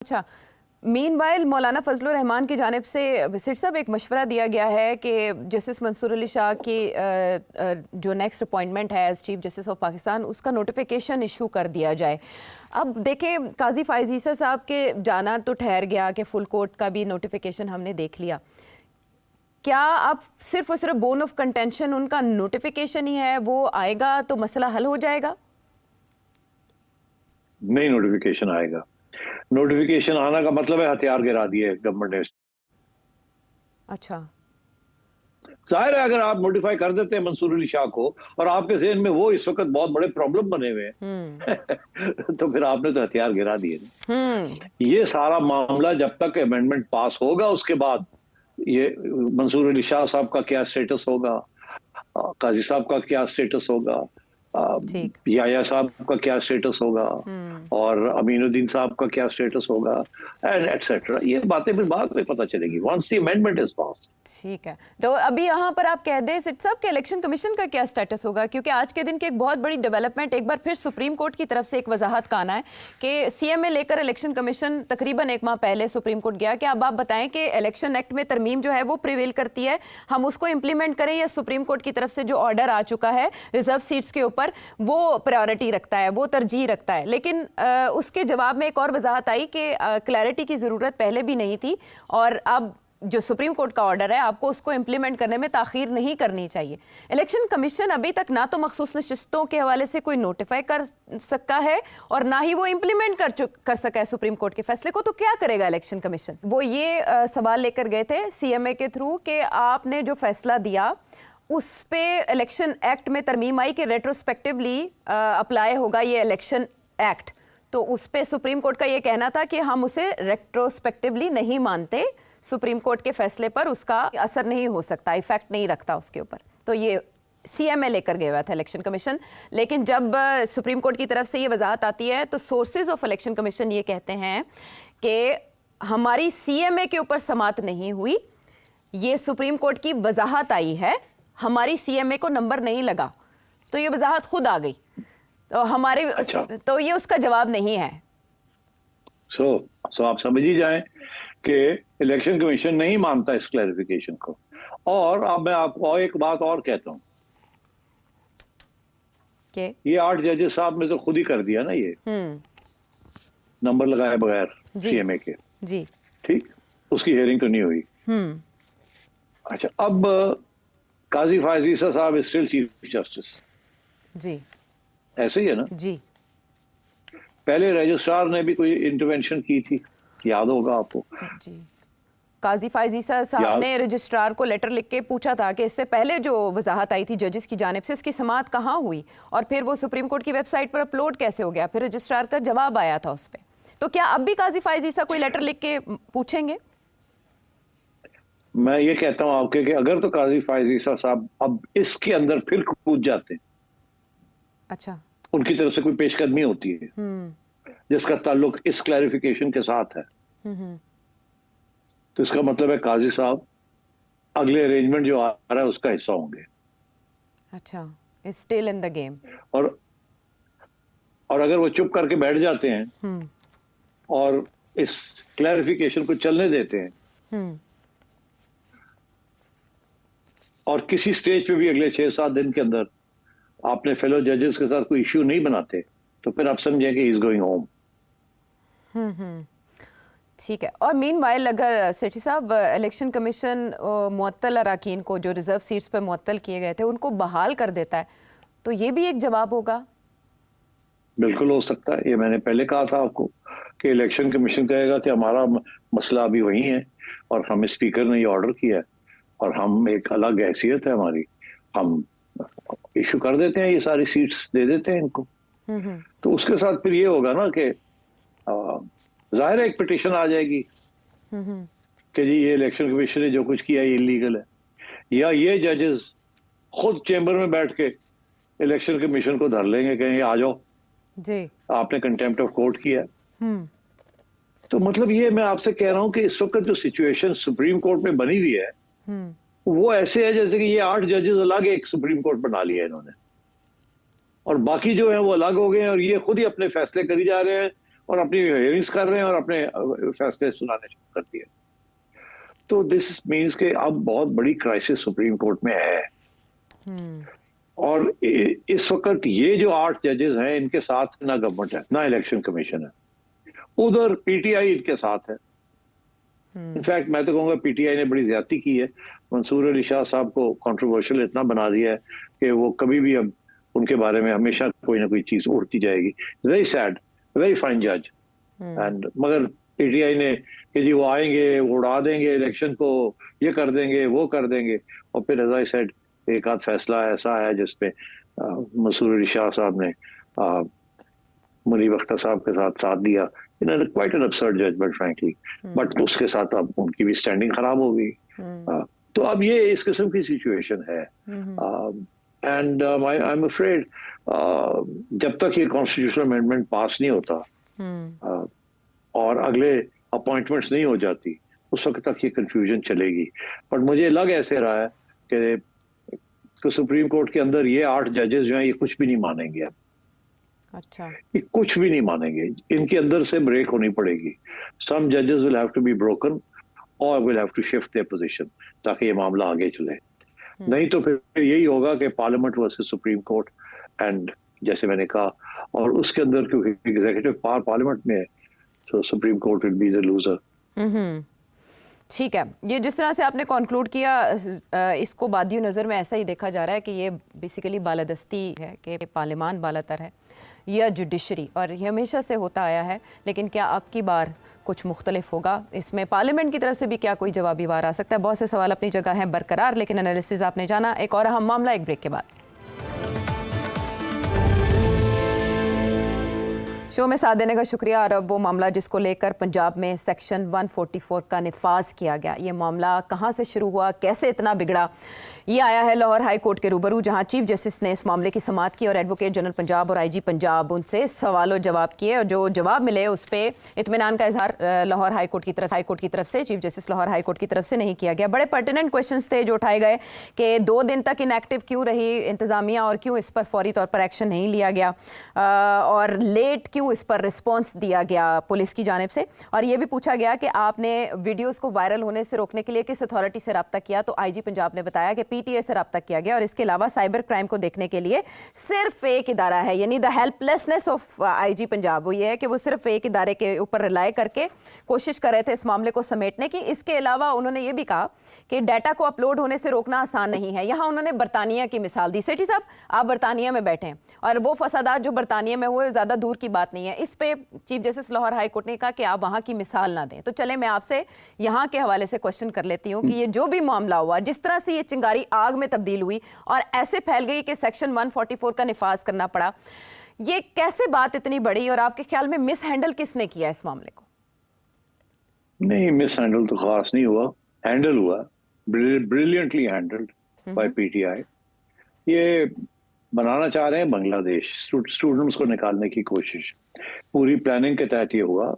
अच्छा, मीनवाइल मौलाना फजलुर रहमान की जानिब से सिट साहब एक मशवरा दिया गया है कि जस्टिस मंसूर अली शाह की जो नेक्स्ट अपॉइंटमेंट है as chief justice of Pakistan उसका नोटिफिकेशन इशू कर दिया जाए। अब देखें, काजी फायज ईसा साहब के जाना तो ठहर गया कि फुल कोर्ट का भी नोटिफिकेशन हमने देख लिया। क्या अब सिर्फ और सिर्फ बोन ऑफ कंटेंशन उनका नोटिफिकेशन ही है, वो आएगा तो मसला हल हो जाएगा? नहीं, नोटिफिकेशन आएगा। नोटिफिकेशन आना का मतलब है हथियार गिरा दिए गवर्नमेंट ने। अच्छा, जाहिर है अगर आप नोटिफाई कर देते हैं मंसूर अली शाह को और आपके ज़हन में वो इस वक्त बहुत बड़े प्रॉब्लम बने हुए हैं तो फिर आपने तो हथियार गिरा दिए। ये सारा मामला जब तक अमेंडमेंट पास होगा उसके बाद ये मंसूर अली शाह साहब का क्या स्टेटस होगा, काजी साहब का क्या स्टेटस होगा, याया साहब का क्या स्टेटस होगा और अमीनुद्दीन साहब का क्या स्टेटस होगा एंड एटसेट्रा, ये बातें फिर बाद में पता चलेगी once the amendment is pass. ठीक है, तो अभी यहाँ पर आप कह दें सिट साहब के इलेक्शन कमीशन का क्या स्टेटस होगा, क्योंकि आज के दिन की एक बहुत बड़ी डेवलपमेंट एक बार फिर सुप्रीम कोर्ट की तरफ से एक वजाहत का आना है कि सीएमए लेकर इलेक्शन कमीशन तकरीबन एक माह पहले सुप्रीम कोर्ट गया कि अब आप बताएं कि इलेक्शन एक्ट में तरमीम जो है वो प्रिवेल करती है, हम उसको इंप्लीमेंट करें या सुप्रीम कोर्ट की तरफ से जो ऑर्डर आ चुका है रिजर्व सीट्स के ऊपर वो प्रायोरिटी रखता है, वो तरजीह रखता है। लेकिन उसके जवाब में एक और वजाहत आई कि क्लैरिटी की ज़रूरत पहले भी नहीं थी और अब जो सुप्रीम कोर्ट का ऑर्डर है आपको उसको इंप्लीमेंट करने में ताखीर नहीं करनी चाहिए। इलेक्शन कमीशन अभी तक ना तो मखसूस नशिस्तों के हवाले से कोई नोटिफाई कर सकता है और ना ही वो इंप्लीमेंट कर सका है सुप्रीम कोर्ट के फैसले को, तो क्या करेगा इलेक्शन कमीशन? वो ये सवाल लेकर गए थे सीएमए के थ्रू कि आपने जो फैसला दिया उस पे इलेक्शन एक्ट में तरमीम आई कि रेट्रोस्पेक्टिवली अप्लाई होगा ये इलेक्शन एक्ट, तो उस पे सुप्रीम कोर्ट का ये कहना था कि हम उसे रेट्रोस्पेक्टिवली नहीं मानते, सुप्रीम कोर्ट के फैसले पर उसका असर नहीं हो सकता, इफेक्ट नहीं रखता उसके ऊपर। तो ये सीएमए लेकर गया हुआ था इलेक्शन कमीशन। लेकिन जब सुप्रीम कोर्ट की तरफ से ये वजाहत आती है तो सोर्सेज ऑफ इलेक्शन कमीशन ये कहते हैं कि हमारी सीएमए के ऊपर समात नहीं हुई, ये सुप्रीम कोर्ट की वजाहत आई है, हमारी सीएमए को नंबर नहीं लगा, तो ये वजाहत खुद आ गई, तो हमारे तो ये उसका जवाब नहीं है। सो आप समझ ही जाएं कि इलेक्शन कमीशन नहीं मानता इस क्लैरिफिकेशन को। और अब मैं आपको एक बात और कहता हूं कि ये 8 जजेस साहब ने तो खुद ही कर दिया ना, ये नंबर लगाए बगैर सीएमए के जी, ठीक, उसकी हियरिंग तो नहीं हुई। अच्छा, अब काजी फायज ईसा साहब स्टिल चीफ जस्टिस जी, ऐसे ही है ना जी। पहले रजिस्ट्रार ने भी कोई इंटरवेंशन की थी, याद होगा आपको जी, काजी फायज ईसा साहब ने रजिस्ट्रार को लेटर लिख के पूछा था कि इससे पहले जो वजाहत आई थी जजेस की जानिब से उसकी समाअत कहाँ हुई और फिर वो सुप्रीम कोर्ट की वेबसाइट पर अपलोड कैसे हो गया, फिर रजिस्ट्रार का जवाब आया था उस पर। तो क्या अब भी काजी फायज ईसा कोई लेटर लिख के पूछेंगे? मैं ये कहता हूं आपके कि अगर तो काजी फायज ईसा साहब अब इसके अंदर फिर कूद जाते हैं, अच्छा, उनकी तरफ से कोई पेशकदमी होती है जिसका ताल्लुक इस क्लैरिफिकेशन के साथ है, तो इसका मतलब है काजी साहब अगले अरेंजमेंट जो आ रहा है उसका हिस्सा होंगे। अच्छा, is still in the game. और अगर वो चुप करके बैठ जाते हैं और इस क्लैरिफिकेशन को चलने देते हैं और किसी स्टेज पे भी अगले 6-7 दिन के अंदर आपने फेलो जजेस के साथ कोई इश्यू नहीं बनाते, तो फिर आप समझें कि इज गोइंग होम। ठीक है। और मीनवाइल अगर सेठी साहब इलेक्शन कमीशन मुअत्तल अराकीन को जो रिजर्व सीट्स पर मुअत्तल किए गए थे उनको बहाल कर देता है, तो ये भी एक जवाब होगा? बिल्कुल हो सकता है, ये मैंने पहले कहा था आपको कि इलेक्शन कमीशन कहेगा कि हमारा मसला अभी वही है और हमें स्पीकर ने ये ऑर्डर किया है और हम एक अलग हैसियत है हमारी, हम इशू कर देते हैं, ये सारी सीट्स दे देते हैं इनको। तो उसके साथ फिर ये होगा ना कि जाहिर है एक पिटीशन आ जाएगी कि जी ये इलेक्शन कमीशन ने जो कुछ किया ये इलीगल है, या ये जजेस खुद चेंबर में बैठ के इलेक्शन कमीशन को धर लेंगे, कहेंगे आ जाओ जी, आपने कंटेम्प्ट ऑफ कोर्ट किया। तो मतलब ये मैं आपसे कह रहा हूं कि इस वक्त जो सिचुएशन सुप्रीम कोर्ट में बनी हुई है वो ऐसे है जैसे कि ये 8 जजेस अलग एक सुप्रीम कोर्ट बना लिया इन्होंने और बाकी जो है वो अलग हो गए हैं और ये खुद ही अपने फैसले करी जा रहे हैं और अपनी हियरिंग्स कर रहे हैं और अपने फैसले सुनाने शुरू कर दिए। तो दिस मीन्स के अब बहुत बड़ी क्राइसिस सुप्रीम कोर्ट में है। और इस वक्त ये जो 8 जजेस हैं, इनके साथ ना गवर्नमेंट है ना इलेक्शन कमीशन है, उधर पीटीआई इनके साथ है। इनफैक्ट मैं तो कहूँगा पीटीआई ने बड़ी ज्यादती की है। मंसूर अली शाह साहब को कंट्रोवर्शियल इतना बना दिया है कि वो कभी भी अब उनके बारे में हमेशा कोई ना कोई चीज उड़ती जाएगी। वेरी सैड, वेरी फाइन जज। एंड मगर पीटीआई ने कि जी वो आएंगे, वो उड़ा देंगे इलेक्शन को, ये कर देंगे, वो कर देंगे, और फिर एज आई सेड एक आध फैसला ऐसा है जिसपे मंसूर अली शाह साहब ने मुनीब अख्तर साहब के साथ साथ दिया। Quite an absurd judgment frankly, but उसके साथ अब उनकी भी स्टैंडिंग खराब हो गई। तो अब ये इस किस्म की सिचुएशन है। एंड आई एम अफ्रेड जब तक ये कॉन्स्टिट्यूशनल अमेंडमेंट पास नहीं होता और अगले अपॉइंटमेंट्स नहीं हो जाती, उस वक्त तक ये कंफ्यूजन चलेगी। बट मुझे लग ऐसे रहा है कि सुप्रीम कोर्ट के अंदर ये 8 जजेस जो हैं ये कुछ भी नहीं मानेंगे अब। अच्छा, ये कुछ भी नहीं मानेंगे, इनके अंदर से ब्रेक होनी पड़ेगी। सम जजेस will have to be broken और will have to shift their position ताकि ये मामला आगे चले। नहीं तो फिर यही होगा कि parliament versus supreme court, and जैसे मैंने कहा, और उसके अंदर क्योंकि एग्जीक्यूटिव पावर पार्लियामेंट में है, तो supreme court will be the loser. ठीक है। ये जिस तरह से आपने कंक्लूड किया, इसको बादियों नज़र में ऐसा ही देखा जा रहा है कि ये बेसिकली बालादस्ती है कि पार्लियामान बालातर है या जुडिशरी, और ये हमेशा से होता आया है। लेकिन क्या अब की बार कुछ मुख्तलिफ होगा? इसमें पार्लियामेंट की तरफ से भी क्या कोई जवाबी वार आ सकता है? बहुत से सवाल अपनी जगह हैं बरकरार, लेकिन एनालिसिस आपने जाना। एक और अहम मामला एक ब्रेक के बाद। शो में साथ देने का शुक्रिया। और अब वो मामला जिसको लेकर पंजाब में सेक्शन 144 का निफाज किया गया, ये मामला कहाँ से शुरू हुआ, कैसे इतना बिगड़ा, ये आया है लाहौर हाई कोर्ट के रूबरू, जहां चीफ जस्टिस ने इस मामले की समाअत की और एडवोकेट जनरल पंजाब और आईजी पंजाब उनसे सवालों जवाब किए। और जो जवाब मिले उस पर इत्मीनान का इजहार लाहौर हाई कोर्ट की तरफ से chief justice Lahore high court की तरफ से नहीं किया गया। बड़े पर्टिनेंट क्वेश्चंस थे जो उठाए गए कि 2 दिन तक इनएक्टिव क्यों रही इंतजामिया और क्यों इस पर फौरी तौर पर एक्शन नहीं लिया गया, और लेट क्यों इस पर रिस्पॉन्स दिया गया पुलिस की जानिब से। और ये भी पूछा गया कि आपने वीडियोस को वायरल होने से रोकने के लिए किस अथॉरिटी से रब्ता किया, तो आईजी पंजाब ने बताया कि पीटीए से रब्ता किया गया। और इसके अलावा साइबर क्राइम को देखने के लिए सिर्फ एक इदारा है, यानी the helplessness of IG Punjab वो ये है कि वो सिर्फ एक इदारे के ऊपर रिलाय करके कोशिश कर रहे थे इस मामले को समेटने की। इसके अलावा उन्होंने ये भी कहा कि डाटा को अपलोड होने से रोकना आसान नहीं है। यहाँ उन्होंने बरतानिया की मिसाल दी। सेठी साहब, आप बरतानिया में बैठे हैं और वो फसादात जो बरतानिया में हुए ज़्यादा दूर की बात नहीं है। इस पे chief justice Lahore high court ने कहा कि आप वहाँ की मिसाल ना दें। तो चले मैं आपसे यहाँ के हवाले से क्वेश्चन कर लेती हूँ कि ये जो भी मामला हुआ, जिस तरह से ये चिंगारी आग में तब्दील हुई और ऐसे फैल गई कि सेक्शन 144 का निफाज करना पड़ा, ये कैसे बात इतनी बड़ी, और आपके ख्याल में मिस हैंडल किसने किया इस मामले को? नहीं, मिस हैंडल तो खास नहीं हुआ, हैंडल हुआ, ब्रिलियंटली हैंडल्ड बाय पीटीआई। ये बनाना चाह रहे हैं बांग्लादेश, स्टूडेंट्स को निकालने की कोशिश, पूरी प्लानिंग के तहत ये हुआ।